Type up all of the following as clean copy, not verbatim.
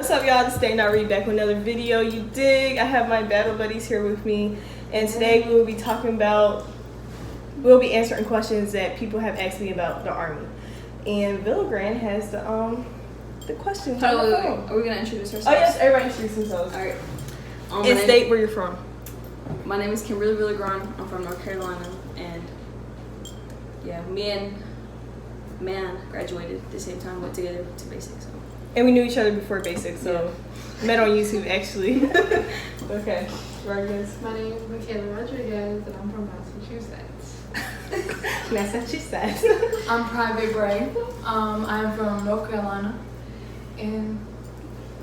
What's up, y'all? This is Kimberlyrubii back with another video. You dig? I have my battle buddies here with me, and today we will be answering questions that people have asked me about the Army. And Villagrand has the questions. Wait. Are we gonna introduce ourselves? Oh yes, everybody introduce themselves. All right. And state where you're from. My name is Kimberlyrubii. I'm from North Carolina, and yeah, me and Man graduated at the same time, went together to basic. So. And we knew each other before basic, so met on YouTube actually. Okay, Rodriguez. My name is Michaela Rodriguez, and I'm from Massachusetts. Massachusetts. I'm Private Bray. I'm from North Carolina, and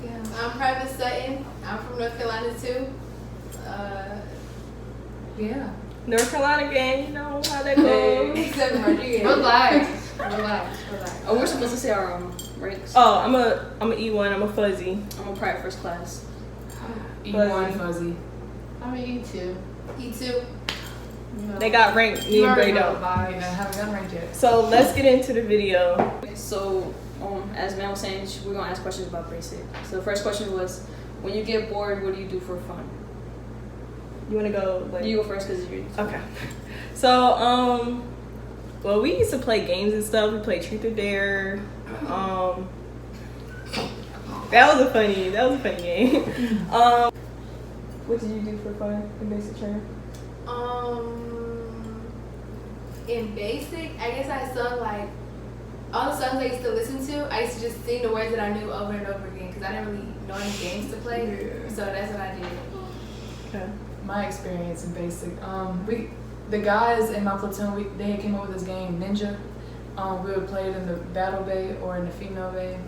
yeah. I'm Private Sutton. I'm from North Carolina too. Yeah. North Carolina gang, you know how that goes. Except Rodriguez. Relax. Oh, we're supposed to say our ranks. Oh, I'm a E1. I'm a fuzzy. I'm a private first class. E1 fuzzy. I'm an E2. E2. No. They got ranked. Me and Bray don't. I haven't gotten ranked yet. So let's get into the video. So, as Man was saying, we're gonna ask questions about basic. So the first question was, when you get bored, what do you do for fun? You want to go? Like, You go first because you're. Okay. So, well, we used to play games and stuff. We played Truth or Dare. That was a funny game. What did you do for fun in basic training? In basic, I guess I sung like all the songs I used to listen to. I used to just sing the words that I knew over and over again because I didn't really know any games to play. Yeah. So that's what I did. Okay. My experience in basic, the guys in my platoon, they came up with this game, Ninja. We would play it in the battle bay or in the female bay.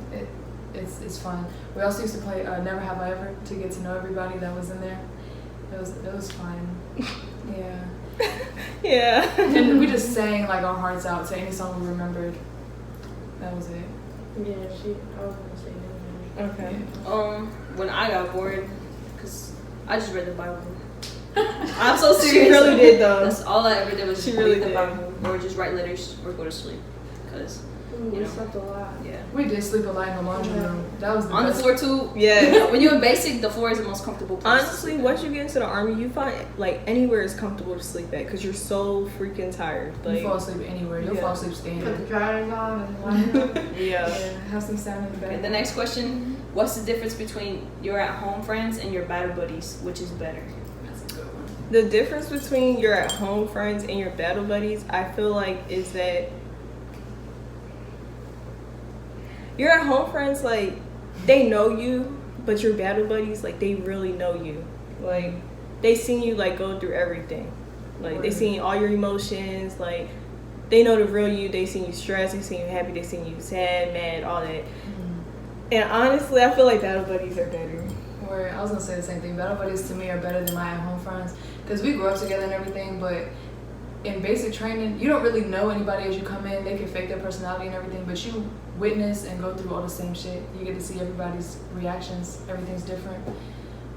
It's fun. We also used to play Never Have I Ever to get to know everybody that was in there. It was fun. Yeah. Yeah. And we just sang like our hearts out to any song we remembered. That was it. Yeah, I was gonna say that. Okay. When I got bored, because I just read the Bible. I'm so serious. She really did though. That's all I ever did was She read really the did. Bible or just write letters or go to sleep. Because, We slept a lot. yeah. We did sleep a lot in the laundry room. That was the On the best. floor too. Yeah. When you're in basic, the floor is the most comfortable place. Honestly, once you get into the Army, you find like anywhere is comfortable to sleep at because you're so freaking tired. You Like, fall asleep anywhere. You'll Yeah. fall asleep Put the standing. dryers on and line up. yeah. Have some sound in the Okay, back. the next question, what's the difference between your at-home friends and your battle buddies? Which is better? That's a good one. The difference between your at-home friends and your battle buddies, I feel like, is that your at-home friends, like, they know you, but your battle buddies, like, they really know you. Like, they seen you, like, go through everything. Like, they seen all your emotions, like, they know the real you. They seen you stressed, they seen you happy, they seen you sad, mad, all that. And honestly, I feel like battle buddies are better. Or I was gonna say the same thing. Battle buddies to me are better than my at-home friends because we grew up together and everything. But in basic training, you don't really know anybody as you come in. They can fake their personality and everything, but you witness and go through all the same shit. You get to see everybody's reactions. Everything's different.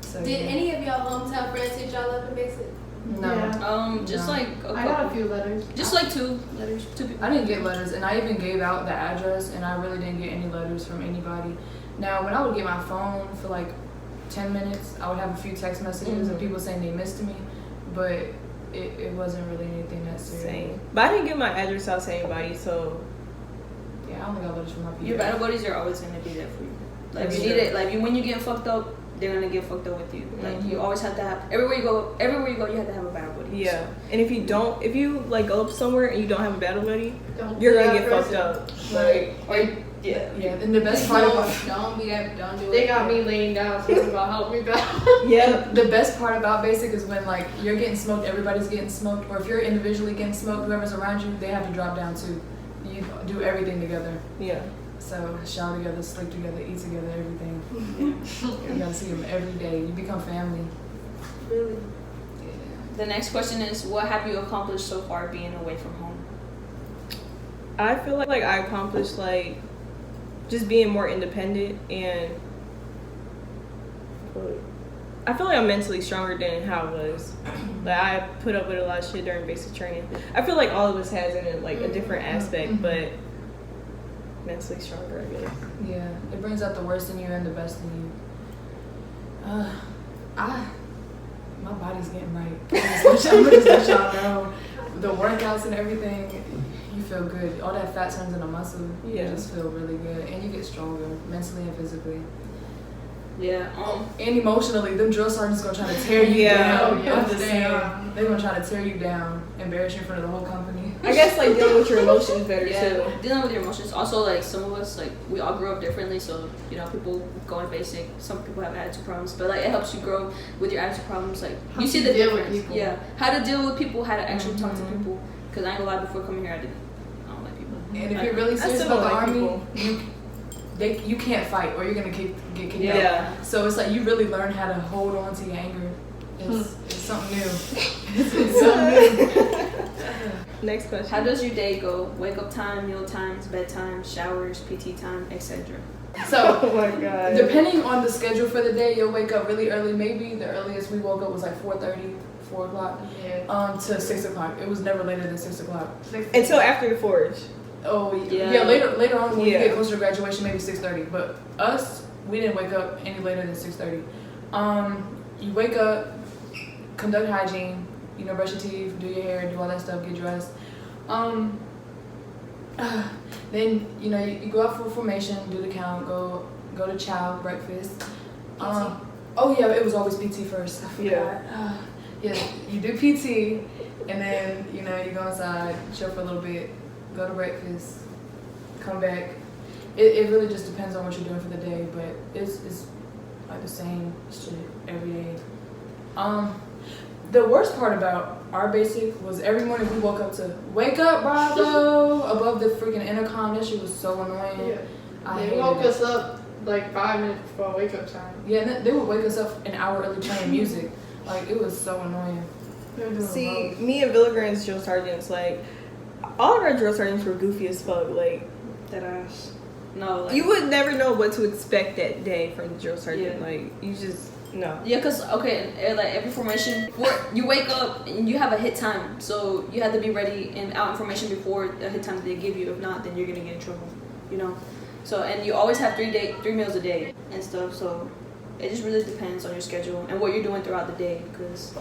So, Did any of y'all hometown friends hit y'all up in basic? No. Yeah. Just No. like a I got a couple. few letters. Just like two letters, two people. I didn't get letters, and I even gave out the address, and I really didn't get any letters from anybody. Now, when I would get my phone for like 10 minutes, I would have a few text messages of people saying they missed me, but it wasn't really anything that serious. Same. But I didn't give my address out to anybody, so Yeah, I only got letters from my people. Your battle buddies are always gonna be there for you. Like That's you need true. it. Like when you get fucked up, they're gonna get fucked up with you. Like you always have to have everywhere you go, you have to have a battle buddy. yeah. And if you like go up somewhere and you don't have a battle buddy, Don't you're be gonna that get fucked person. up. Like, Yeah. yeah, and the best part about Don't be that. Don't do it. they got me laying down, talking about help me back. Yeah. The best part about basic is when like you're getting smoked, everybody's getting smoked, or if you're individually getting smoked, whoever's around you, they have to drop down too. You do everything together. Yeah. So shower together, sleep together, eat together, everything. You gotta see them every day. You become family. Really. Yeah. The next question is, what have you accomplished so far being away from home? I feel like I accomplished like just being more independent, and I feel like I'm mentally stronger than how I was. Like I put up with a lot of shit during basic training. I feel like all of us has in it like a different aspect, but mentally stronger, I guess. Yeah, it brings out the worst in you and the best in you. My body's getting right. I'm gonna just let y'all know. The workouts and everything, you feel good. All that fat turns into muscle. Yeah. You just feel really good, and you get stronger mentally and physically. Yeah. And emotionally, them drill sergeants gonna try to tear you down. Yeah. I'm just saying, they're gonna try to tear you down, embarrass you in front of the whole company. I guess like dealing with your emotions better too. Dealing with your emotions. Also, like some of us, like we all grew up differently, so you know, people go in basic. Some people have attitude problems, but like it helps you grow with your attitude problems. Like How you see to the deal with difference. people. Yeah, how to deal with people, how to actually talk to people. Because I ain't gonna lie, before coming here, I don't like people. And if you're really serious still about the don't army, like you can't fight or you're gonna get kicked Yeah. out. So it's like you really learn how to hold on to your anger. It's something new. It's something new. Next question. How does your day go? Wake up time, meal times, bedtime, showers, PT time, etc. So Oh my god. depending on the schedule for the day, you'll wake up really early. Maybe the earliest we woke up was like 4:30, 4 o'clock, Yeah. to 6 o'clock. It was never later than 6 o'clock. Until after the forge. Oh Yeah. yeah. Later on when you Yeah. get closer to graduation, maybe 6:30. But us, we didn't wake up any later than 6:30. You wake up, conduct hygiene, you know, brush your teeth, do your hair, do all that stuff, get dressed. Then you know you go out for formation, do the count, go to chow, breakfast. Oh yeah, it was always PT first. I forgot. Yeah. Yeah, you do PT, and then you know you go inside, chill for a little bit, go to breakfast, come back. It really just depends on what you're doing for the day, but it's like the same shit every day. The worst part about our basic was every morning we woke up to "Wake up, Bravo" above the freaking intercom. That shit was so annoying. Yeah. I They hated woke it. us up like 5 minutes before wake up time. Yeah, and then they would wake us up an hour early playing music. Like it was so annoying. They were doing the See, most. me and Villigran's drill sergeants, like, all of our drill sergeants were goofy as fuck. Like, That ass. No, like, you would never know what to expect that day from the drill sergeant. Yeah. Like, you just, no. yeah, cause like every formation, you wake up and you have a hit time, so you have to be ready and out in formation before the hit time that they give you. If not, then you're gonna get in trouble, you know. So and you always have 3 meals a day and stuff. So it just really depends on your schedule and what you're doing throughout the day, because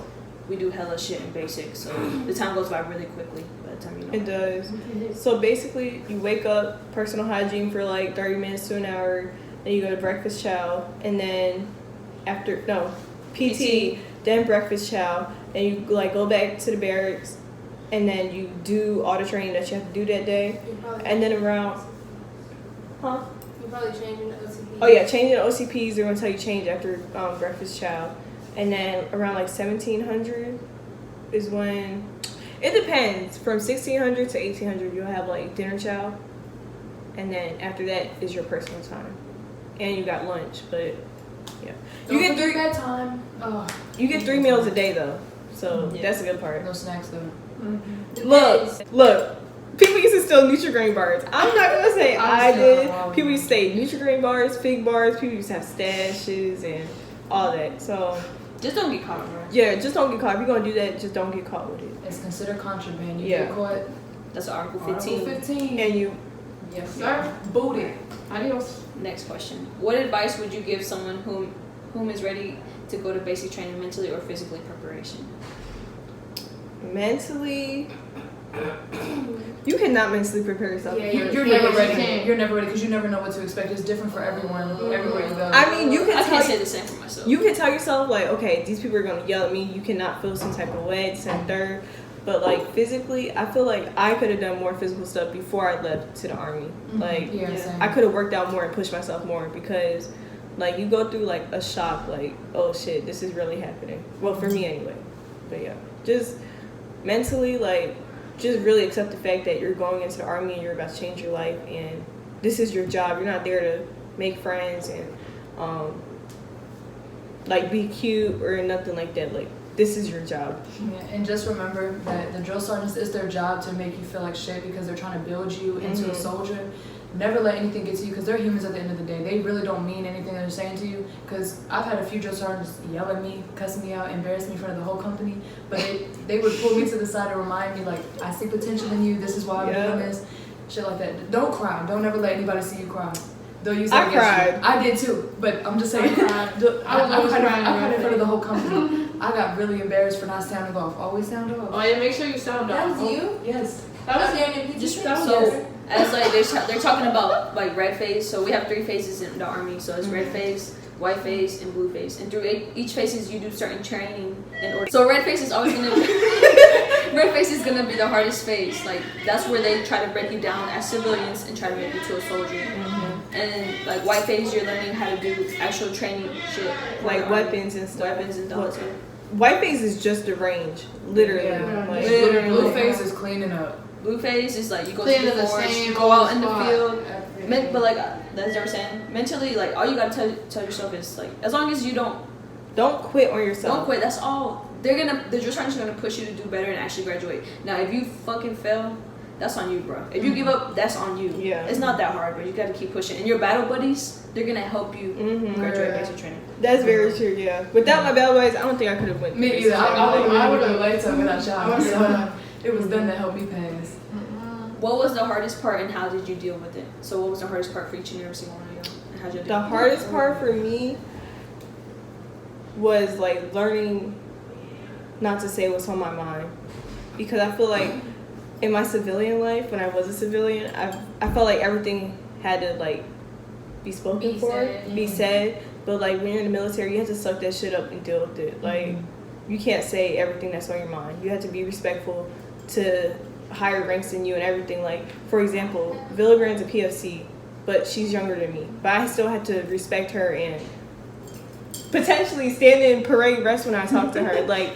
we do hella shit in basic, so the time goes by really quickly by the time you know. It does. So basically, you wake up, personal hygiene for like 30 minutes to an hour, then you go to breakfast chow, and then PT, then breakfast chow, and you like go back to the barracks, and then you do all the training that you have to do that day, and then around, huh? You probably changing the OCP. Oh yeah, changing the OCPs, they're gonna tell you change after breakfast chow. And then around like 1700 is when, it depends, from 1600 to 1800 you'll have like dinner chow. And then after that is your personal time. And you got lunch, but yeah. You get 3 bedtime. Oh, You get 3 meals a day though. So Yeah. that's a good part. no snacks though. Look. People used to steal Nutri-Grain bars. I'm not gonna say I did. still- People used to say Nutri-Grain bars, fig bars. People used to have stashes and all that. So Just don't get caught, bro. yeah, just don't get caught. If you're gonna do that, just don't get caught with it. It's considered contraband. You Yeah. get caught. That's Article Article 15. 15. And you, Yes, Sir. booted. Adios. Next question: what advice would you give someone whom is ready to go to basic training mentally or physically preparation? mentally, you cannot mentally prepare yourself. Yeah, You're Yeah, never you ready. can't. You're never ready because you never know what to expect. It's different for everyone. Everywhere you go. I mean, you I can can't tell say the same for myself. you can tell yourself like, okay, these people are gonna yell at me. You cannot feel some type of way, this and third. But like physically, I feel like I could have done more physical stuff before I left to the army. Like yeah, Yeah. same. I could have worked out more and pushed myself more because like you go through like a shock, like, oh shit, this is really happening. Well, for me anyway. But yeah, just mentally, like, just really accept the fact that you're going into the army and you're about to change your life and this is your job. You're not there to make friends and like be cute or nothing like that. Like, this is your job. Yeah, and just remember that the drill sergeants, it's their job to make you feel like shit because they're trying to build you into a soldier. Never let anything get to you because they're humans at the end of the day. They really don't mean anything they're saying to you because I've had a few drill sergeants yell at me, cuss me out, embarrass me in front of the whole company, but they would pull me to the side and remind me like, I see potential in you, this is why I'm doing this. shit like that. Don't cry. Don't ever let anybody see you cry. They'll use I that against cried. you. I did too, but I'm just saying. I cried in front of the whole company. I got really embarrassed for not sounding off. Always sound off. Oh yeah, make sure you sound That off. was you? Yes. That was Out there in the just picture? that So was as like they're talking about like red phase. So we have 3 phases in the army. So it's red phase, white phase, and blue phase. And through each phases, you do certain training in order. So red phase is always gonna be red phase is gonna be the hardest phase. Like that's where they try to break you down as civilians and try to make you to a soldier. And like white phase, you're learning how to do actual training shit, Like weapons and stuff. weapons and stuff. too. White phase is just the range, literally. Yeah. Like, Blue phase is cleaning up. Blue phase is like you go Clean to in the the forge, same you go out old in the spot. field. But like that's what I'm saying. Mentally, like all you gotta tell yourself is like, as long as you don't quit on yourself. Don't quit. That's all. The drill sergeant's gonna push you to do better and actually graduate. Now, if you fucking fail, that's on you, bro. If you give up, that's on you. Yeah. It's not that hard, but you gotta keep pushing. And your battle buddies, they're gonna help you graduate basic training. That's very true, yeah. Without my battle buddies, I don't think I could have went. Me either. I would have liked to without y'all. I So it was them that helped me pass. What was the hardest part and how did you deal with it? So what was the hardest part for each and every single one of you? And how'd you deal The with hardest part for me was like learning not to say what's on my mind, because I feel like in my civilian life, when I was a civilian, I felt like everything had to like be spoken be said. But like when you're in the military, you have to suck that shit up and deal with it. Like you can't say everything that's on your mind. You have to be respectful to higher ranks than you and everything. Like for example, Villagrand's a PFC, but she's younger than me. But I still had to respect her and potentially stand in parade rest when I talk to her. Like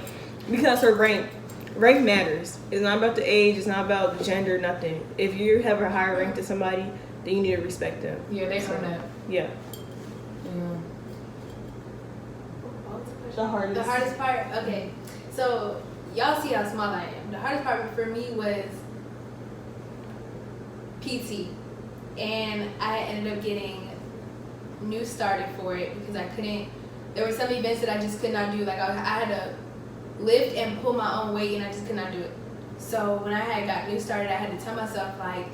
because her rank matters. It's not about the age. It's not about the gender. Nothing. If you have a higher rank than somebody, then you need to respect them. Yeah, they earn that. Yeah. The hardest. The hardest part, okay. So y'all see how small I am. The hardest part for me was PT, and I ended up getting new started for it because I couldn't. There were some events that I just could not do. Like I had to lift and pull my own weight, and I just could not do it. So when I had got new started, I had to tell myself like,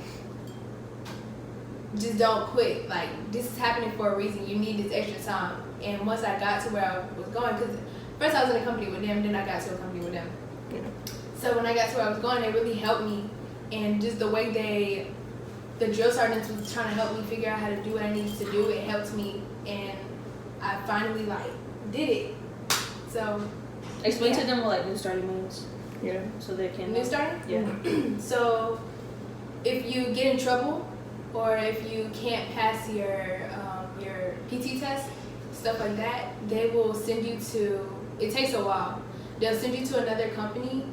just don't quit. Like this is happening for a reason. You need this extra time. And once I got to where I was going, because first I was in a company with them, then I got to a company with them. Yeah. So when I got to where I was going, they really helped me. And just the way the drill sergeants was trying to help me figure out how to do what I needed to do, it helped me. And I finally like did it. So Explain to them what like new starting means. Yeah. So they can new starting? Yeah. So if you get in trouble or if you can't pass your PT test, stuff like that, they will send you to, it takes a while, they'll send you to another company.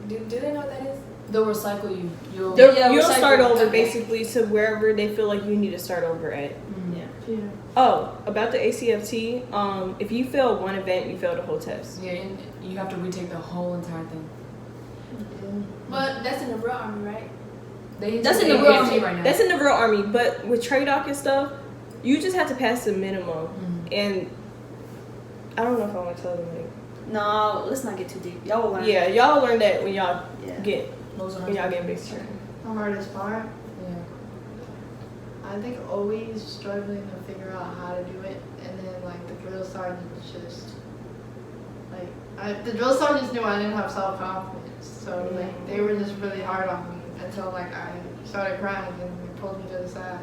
Do they know what that is? They'll recycle you. You'll You'll recycle. start over Okay. basically to wherever they feel like you need to start over at. Yeah. Oh, about the ACFT, if you fail one event, you fail the whole test. Yeah, and you have to retake the whole entire thing. But that's in the real army, right? That's in the real army right now. That's in the real army, but with TRADOC and stuff, you just have to pass the minimum. And I don't know if I want to tell them. Like, No, let's not get too deep. Y'all will learn. yeah, y'all learn that when y'all Yeah. get When basic training. the hardest part. Yeah. I think always struggling to figure out how to do it, and then like the drill sergeants just like the drill sergeants knew I didn't have self confidence, so like they were just really hard on me until like I started crying and they pulled me to the side.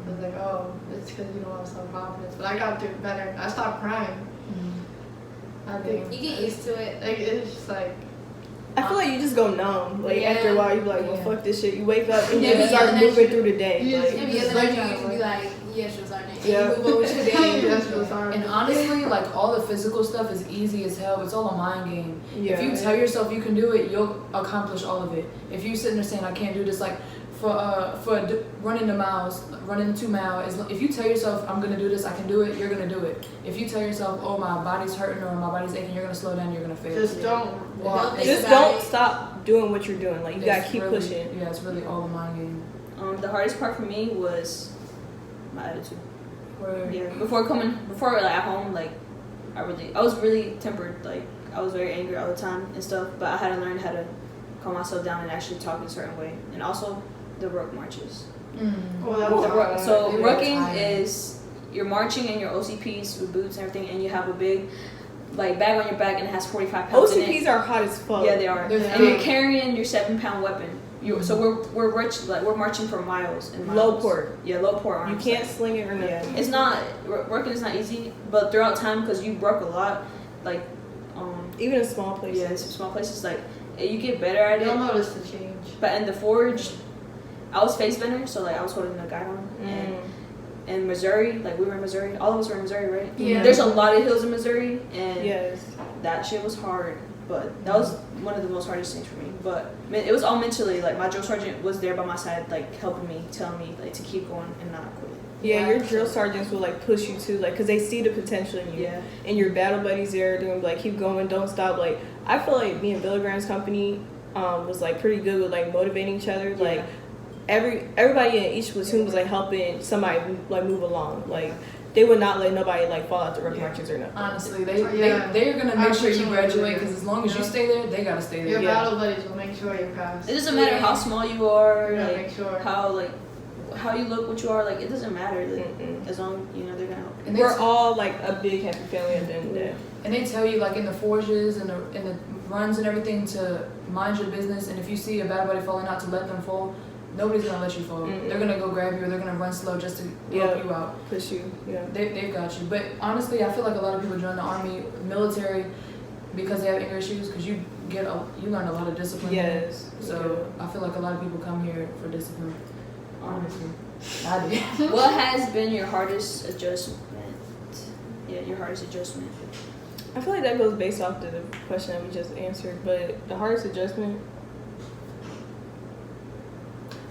I was like, oh, it's because you don't have self confidence, but I got through it better. I stopped crying. I think You get used to it. like it's just like I feel like you just go numb. Like after a while, you be like, well, Yeah. fuck this shit. You wake up and Yeah, you but start yelling at moving you. through the day. You Like, just- Every other night you can be like, yes, drill sergeant. And Yeah. you move on with your day. that's drill sergeant. And honestly, like all the physical stuff is easy as hell. It's all a mind game. Yeah. If you tell yourself you can do it, you'll accomplish all of it. If you sitting there saying I can't do this, like running the miles, running 2 miles, if you tell yourself I'm gonna do this, I can do it, you're gonna do it. If you tell yourself, oh my body's hurting or my body's aching, you're gonna slow down, you're gonna fail. Just don't walk. Don't just about don't it. stop doing what you're doing. Like you gotta It's keep really, pushing. Yeah, it's really all a mind game. The hardest part for me was my attitude. Where Yeah. Before like at home, like I was really tempered. Like I was very angry all the time and stuff. But I had to learn how to calm myself down and actually talk in a certain way. And also the ruck marches. Oh, that was hard. So They were rucking tired. is you're marching in your OCPs with boots and everything, and you have a big like bag on your back and it has 45 pounds in it. OCPs are hot as fuck. Yeah, they are. They're And you're big. carrying your 7-pound weapon. So we're marching for miles and miles. Low port. Yeah, low port You arms. can't sling it or nothing. Yeah, it's not working is not easy, but throughout time because you work a lot, like Even in small places. yeah, in some small places like you get better at You'll it. notice the change. But in the forge, I was face bender, so like I was holding the guide on. And in Missouri, like we were in Missouri, all of us were in Missouri, right? Yeah. There's a lot of hills in Missouri, and Yes. that shit was hard. But that was one of the most hardest things for me. But it was all mentally. Like my drill sergeant was there by my side, like helping me, telling me like to keep going and not quit. Yeah, your drill sergeants will like push you too, like, cause they see the potential in you. Yeah. And your battle buddies there, they're gonna be like, keep going, don't stop. Like, I feel like me and Billy Graham's company was like pretty good with like motivating each other. Yeah. Like, everybody in each platoon was like helping somebody like move along. Like, they would not let nobody like fall out the ruck marches or nothing. Honestly, Yeah. they're gonna make sure you Absolutely. graduate because as long as you Yeah. stay there, they gotta stay there. Your Yeah. battle buddies will make sure you pass. It doesn't matter how small you are, Yeah, like make sure. how you look, what you are. Like it doesn't matter. Like, Mm-mm. as long they're gonna help. And We're all like a big happy family at the end of the day. And they tell you like in the forges and the runs and everything to mind your business. And if you see a battle buddy falling out, to let them fall. Nobody's gonna let you fall. Mm-mm. They're gonna go grab you or they're gonna run slow just to Yeah. help you out. Push you. Yeah. They've got you. But honestly, I feel like a lot of people join the army, military, because they have anger issues. Because you learn a lot of discipline. Yes. So I feel like a lot of people come here for discipline. Honestly, I did. What has been your hardest adjustment? Yeah, your hardest adjustment. I feel like that goes based off the question that we just answered, but the hardest adjustment.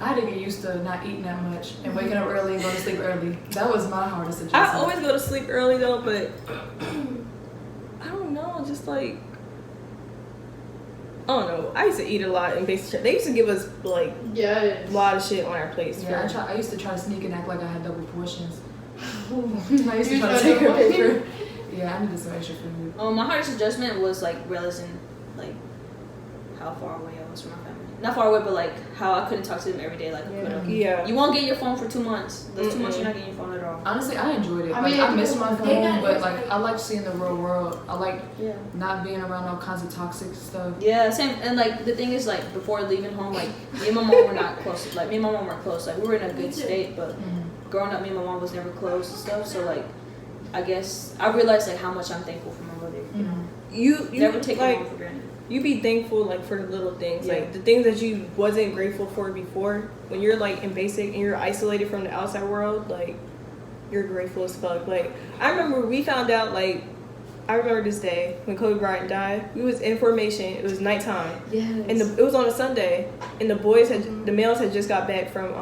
I had to get used to not eating that much and waking up early and going to sleep early. That was my hardest adjustment. I always go to sleep early though, but I don't know, just like I don't know. I used to eat a lot in basic. They used to give us like Yeah, it a is. lot of shit on our plates. Yeah, for- I used to try to sneak and act like I had double portions. I used to You try to tried take her double paper. Yeah, I needed some extra food. My hardest adjustment was like realizing like how far away I was from my family. Not far away, but like how I couldn't talk to them every day. Like Yeah. you won't get your phone for 2 months. Those 2 months Mm-mm. you're not getting your phone at all. Honestly, I enjoyed it. I Like, mean, I miss my they phone, got but this, like I like seeing the real world. I like Yeah. not being around all kinds of toxic stuff. Yeah, same. And like the thing is, like before leaving home, like me and my mom were not close. Like me and my mom weren't close. Like we were in a good state, but growing up, me and my mom was never close and stuff. So like, I guess I realized like how much I'm thankful for my mother. You know, You never take like my mom for granted. you be thankful like for the little things, Yeah. like the things that you wasn't grateful for before. When you're like in basic and you're isolated from the outside world, like you're grateful as fuck. Like I remember we found out like. I remember this day when Kobe Bryant died. We was in formation. It was nighttime. Yes. And it was on a Sunday, and the males had just got back from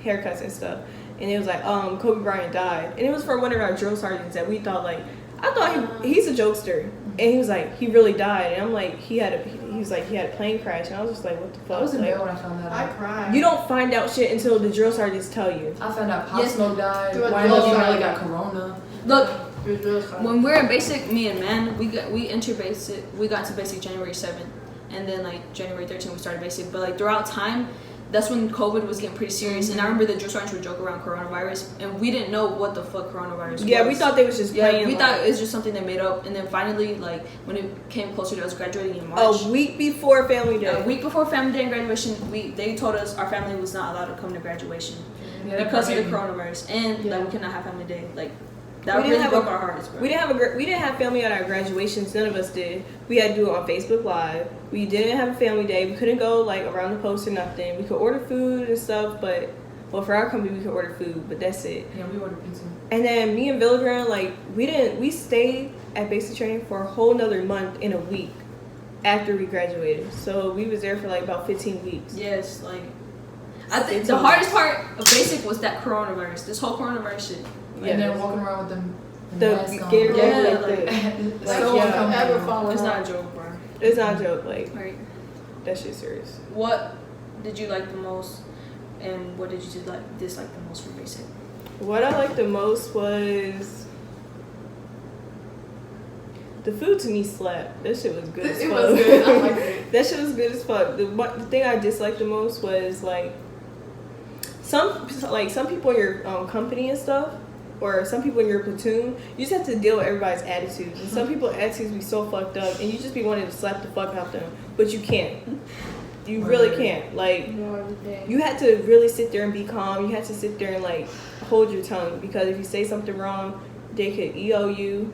haircuts and stuff, and it was like Kobe Bryant died, and it was for one of our drill sergeants that we thought like I thought he's a jokester, and he was like he really died, and I'm like he had a plane crash, and I was just like what the fuck? I was in Like, bed when I found that I out. cried. you don't find out shit until the drill sergeants tell you. I found out Pop Yes. Smoke died. Do a Why drill really sergeant. got corona. Look, Your drill sergeant. when we're in basic, me and man, we entered basic. We got to basic January 7th, and then like January 13th we started basic. But like throughout time, that's when COVID was getting pretty serious. And I remember the drill sergeants would joke around coronavirus, and we didn't know what the fuck coronavirus was. Yeah, we thought they was just Yeah, playing. we like, thought it was just something they made up. And then finally, like when it came closer to us graduating in March, a week before Family Day. a week before family day and graduation, they told us our family was not allowed to come to graduation Yeah, because of the crazy. coronavirus, and Yeah. like we could not have family day. Like that We didn't really have broke a- our hearts, bro. We didn't have family at our graduations. None of us did. We had to do it on Facebook Live. We didn't have a family day. We couldn't go like around the post or nothing. We could order food and stuff, but well, for our company we could order food, but that's it. Yeah, we ordered pizza. And then me and Villegran, like we stayed at basic training for a whole nother month in a week after we graduated. So we was there for like about 15 weeks. Yes, like I think It's the a- hardest part of basic was that coronavirus. This whole coronavirus shit. Yeah. And then walking around with them. The mask on. Gatorade, Yeah, like, like- It's Like, so yeah, uncomfortable. ever falling It's not a off. joke, bro. it's not a joke. Like Right. that shit's serious. What did you like the most, and what did you dislike the most from basic? What I liked the most was the food to me slapped. That shit was good. as It fuck. was good. I liked it. That shit was good as fuck. The thing I disliked the most was like some people in your company and stuff, or some people in your platoon, you just have to deal with everybody's attitudes. And some people's attitudes be so fucked up, and you just be wanting to slap the fuck out them, but you can't. You really can't. Like, you had to really sit there and be calm. You had to sit there and like hold your tongue, because if you say something wrong, they could EO you.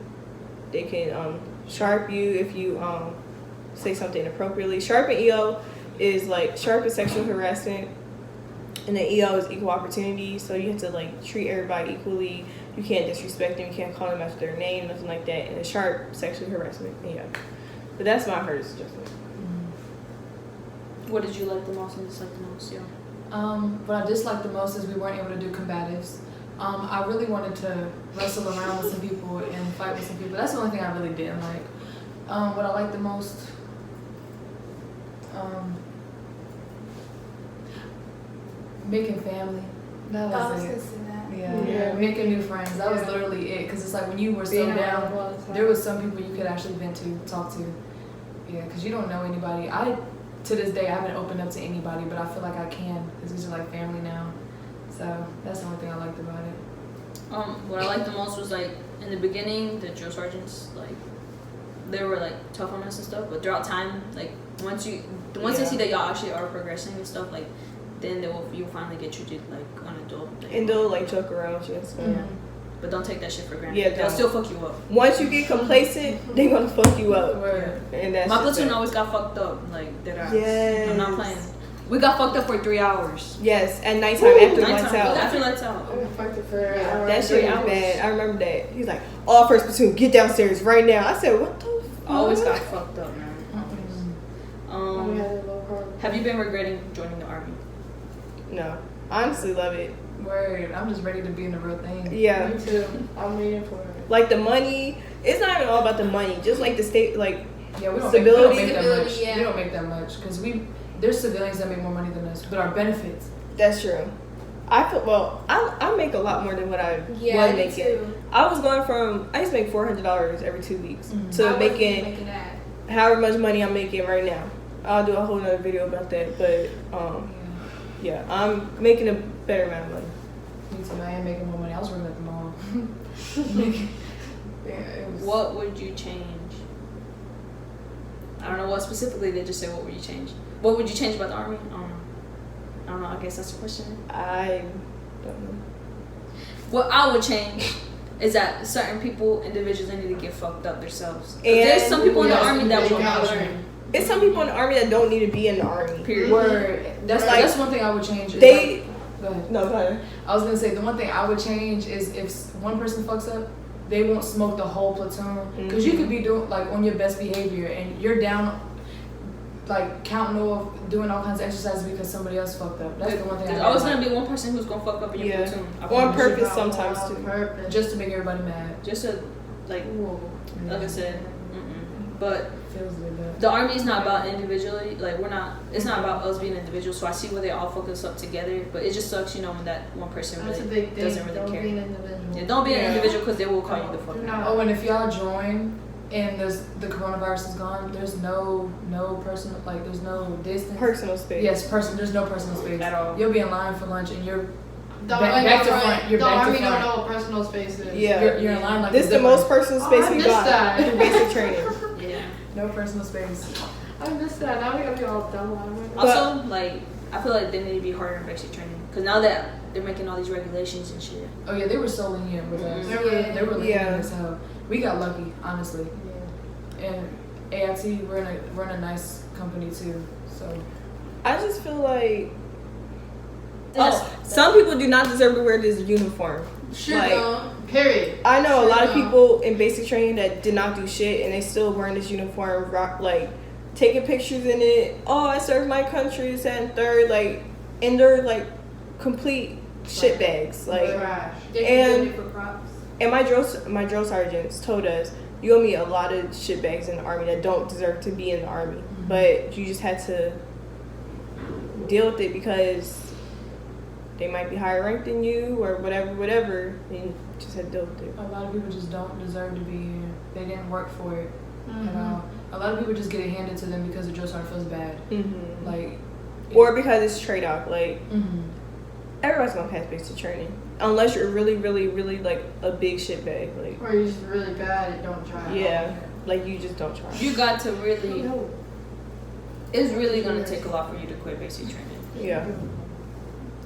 They can sharp you if you say something inappropriately. Sharp and EO is like, sharp is sexual harassment, and then EO is equal opportunity. So you have to like treat everybody equally. You can't disrespect them. You can't call them after their name, nothing like that. And sharp, sexual harassment. Yeah, but that's my hardest adjustment. What did you like the most and dislike the most? Yeah. What I disliked the most is we weren't able to do combatives. I really wanted to wrestle around with some people and fight with some people. That's the only thing I really didn't like. What I liked the most, making family. That was it. Yeah, making new friends. That was literally it. Because it's like when you were so down, there was some people you could actually vent to, talk to. Yeah, because you don't know anybody. To this day, I haven't opened up to anybody, but I feel like I can, because these are like family now. So that's the only thing I liked about it. What I liked the most was like in the beginning, the drill sergeants, like they were like tough on us and stuff, but throughout time, like once they see that y'all actually are progressing and stuff, like then you'll finally get treated like an adult. And they'll like joke around with you and stuff. Mm-hmm. But don't take that shit for granted. Yeah, they'll still fuck you up. Once you get complacent, they gonna fuck you up. Yeah. And that's my platoon always got fucked up. Like that. Yes. I'm not playing. We got fucked up for 3 hours. Yes, at nighttime. After lights out. After lights out. That shit was bad. I remember that. He's like, "All first platoon, get downstairs right now." I said, "What the fuck?" Always got fucked up, man. Have you been regretting joining the army? No, I honestly love it. Word, I'm just ready to be in the real thing. Yeah, Me too. I'm waiting for it. like the money. It's not even all about the money. Just like the state, like Yeah, we don't stability. make that much. Stability, yeah. We don't make that much because there's civilians that make more money than us, but our benefits. That's true. I make a lot more than what I was making. Too. I used to make $400 every 2 weeks to I making that. however much money I'm making right now. I'll do a whole nother video about that, but yeah, I'm making a better amount of money. Me too. I am making more money. I was working at the mall. What would you change? I don't know what specifically. They just say, what would you change? What would you change about the army? I don't know. I guess that's the question. I don't know. What I would change is that certain individuals, need to get fucked up themselves. And there's some people in the army that will not learn. It's some people in the army that don't need to be in the army. Period. Word. That's one thing I would change. Is go ahead. No, go ahead. I was gonna say the one thing I would change is if one person fucks up, they won't smoke the whole platoon. Because you could be doing like on your best behavior and you're down, like counting off, doing all kinds of exercises because somebody else fucked up. That's the one thing. There's always gonna be one person who's gonna fuck up in your platoon. On purpose sometimes too. Just to make everybody mad. Just to like I said. But feels like that. The army is not about individually. Like it's not about us being individuals. So I see where they all focus up together. But it just sucks, when that one person That's really a big thing. doesn't really Don't care. be an individual. Yeah, don't be an individual because they will call you the fuck out. Oh, and if y'all join and the coronavirus is gone, there's no personal, like there's no distance. Personal space. Yes, there's no personal space At all. You'll be in line for lunch and you're The back to front. You're the back to army front. don't know what personal space is. Yeah. You're in line like This is the most personal space I we missed got that. through basic training. Yeah. No personal space. I missed that. Now we gotta be all dumb. Also, I feel like they need to be harder in basic training because now that they're making all these regulations and shit. Oh yeah, they were so lenient with us. Mhm. They were lenient as hell. We got lucky, honestly. Yeah. And AIT, we're in a nice company too. So I just feel like some people do not deserve to wear this uniform. Sure Like, don't. Period. I know a Sure lot of don't. people in basic training that did not do shit and they still wearing this uniform, taking pictures in it. Oh, I served my country, this and third, and they're complete shit bags. Trash. And- for props. And my drill sergeants told us, you owe me a lot of shit bags in the army that don't deserve to be in the army, but you just had to deal with it because they might be higher ranked than you or whatever, and you just had to deal with it. a lot of people just don't deserve to be here. They didn't work for it. at all. A lot of people just get it handed to them because the drill sergeant feels bad. Like, or because it's trade off. Like, everybody's gonna pass basic training unless you're really, really, really like a big shit bag. Like, or you're just really bad and don't try. Yeah, like you just don't try. You got to really. It's really gonna take a lot for you to quit basic training. Yeah.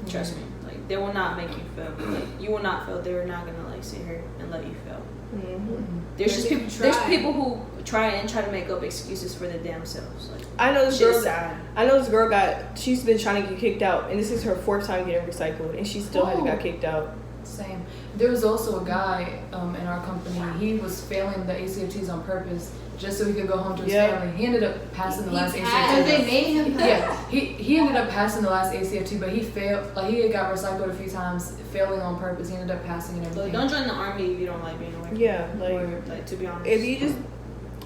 Trust me. Like, they will not make you fail. Like, you will not fail. They're not gonna like sit here and let you fail. There's just people. There's people who try to make up excuses for their damn selves. Like, I know this girl she's been trying to get kicked out, and this is her 4th time getting recycled, and she still hasn't got kicked out. Same. There was also a guy in our company. He was failing the ACFTs on purpose just so he could go home to his family. He ended up passing the last ACFT. They made him pass. Yeah, he ended up passing the last ACFT, but he failed. Like, he had got recycled a few times, failing on purpose. He ended up passing and everything. don't join the army if you don't like being away. Yeah, like to be honest. If you just,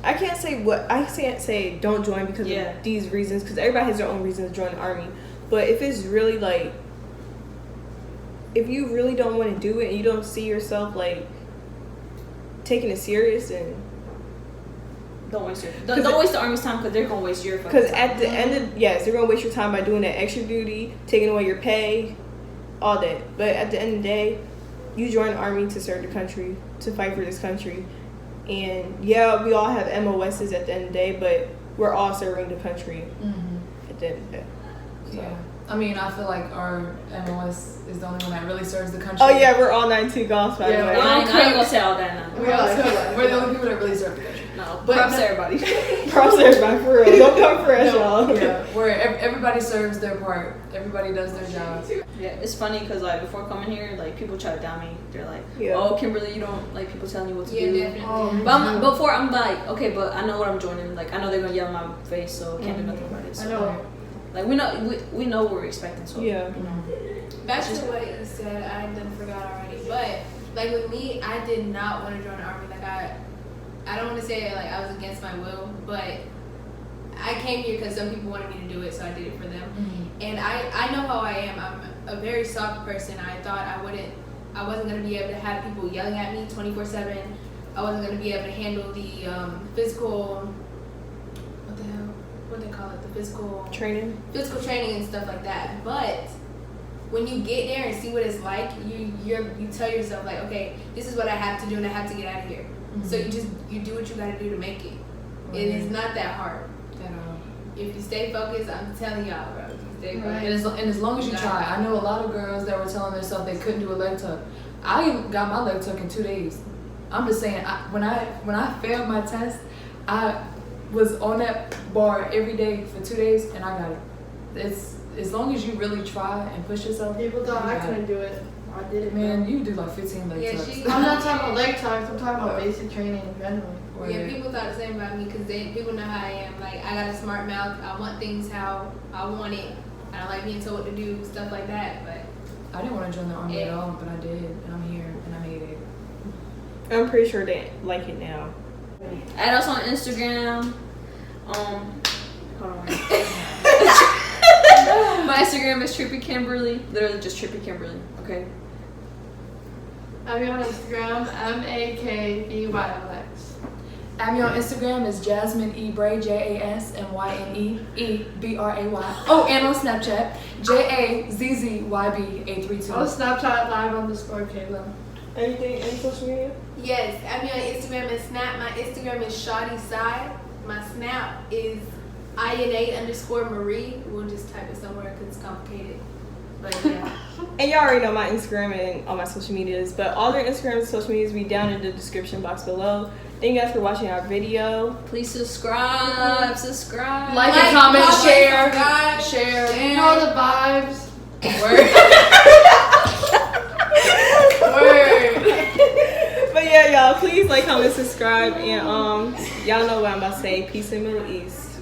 I can't say don't join because of these reasons, because everybody has their own reasons to join the army. But if it's really like, if you really don't want to do it and you don't see yourself like taking it serious, and don't waste the army's time, because they're gonna waste your fucking time. Because at the end of they're gonna waste your time by doing that extra duty, taking away your pay, all that. But at the end of the day, you join the army to serve the country, to fight for this country. And yeah, we all have MOSs at the end of the day, but we're all serving the country at the end of the day. So. Yeah. I mean, I feel like our MOS is the only one that really serves the country. Oh yeah, we're all 92 golfs, by the way. I ain't gonna say all that now. We're the only people that really serve the country. No, props to everybody. Props to everybody, for real. Don't come for us, y'all. Yeah, where everybody serves their part. Everybody does their job. Yeah, it's funny because like before coming here, like people try to doubt me. They're like, Yeah. "Oh, Kimberly, you don't like people telling you what to do." Definitely. But before I'm like, okay, but I know what I'm joining. Like I know they're gonna yell in my face, so I can't do nothing about it. So, I know. Like we know what we're expecting. So Yeah. you know. Back to what you said, I done forgot already. But like with me, I did not want to join the army. Like I don't want to say like I was against my will, but I came here because some people wanted me to do it, so I did it for them. And I know how I am. I'm a very soft person. I thought I wasn't gonna be able to have people yelling at me 24/7. I wasn't gonna be able to handle the physical. What the hell? What they call it? The physical Training and stuff like that. But when you get there and see what it's like, you tell yourself like, okay, this is what I have to do and I have to get out of here. So you do what you gotta do to make it. It is not that hard at all. If you stay focused, I'm telling y'all, bro. If you stay focused. And as long as you try, I know a lot of girls that were telling themselves they couldn't do a leg tuck. I got my leg tuck in 2 days. I'm just saying, when I failed my test, I was on that bar every day for 2 days and I got it. It's as long as you really try and push yourself. People thought I couldn't do it. I did it. Man, you do like 15 leg tucks. I'm not talking about leg tucks. I'm talking about basic training in general. Yeah, people thought the same about me because people know how I am. Like, I got a smart mouth. I want things how I want it. I don't like being told what to do, stuff like that. But I didn't want to join the army at all, but I did, and I'm here, and I made it. I'm pretty sure they like it now. Add us on Instagram. Hold on. My Instagram is trippykimberly. Literally just trippykimberly. Okay. I'm on Instagram, makvylx. Abby on Instagram is jasmyneebray, JASMYNEEBRAY. Oh, and on Snapchat, JAZZYB832. Oh, Snapchat live_Kayla. Anything, any social media? yes, I'm on Instagram and Snap. My Instagram is shawtysiy. My Snap is INA_Marie. We'll just type it somewhere because it's complicated. But yeah. And y'all already know my Instagram and all my social medias, but all their Instagram and social medias will be down in the description box below. Thank you guys for watching our video. Please subscribe. Like and comment, share. You know the vibes. Word. Word. But yeah, y'all, please like, comment, subscribe, and y'all know what I'm about to say. Peace in the Middle East.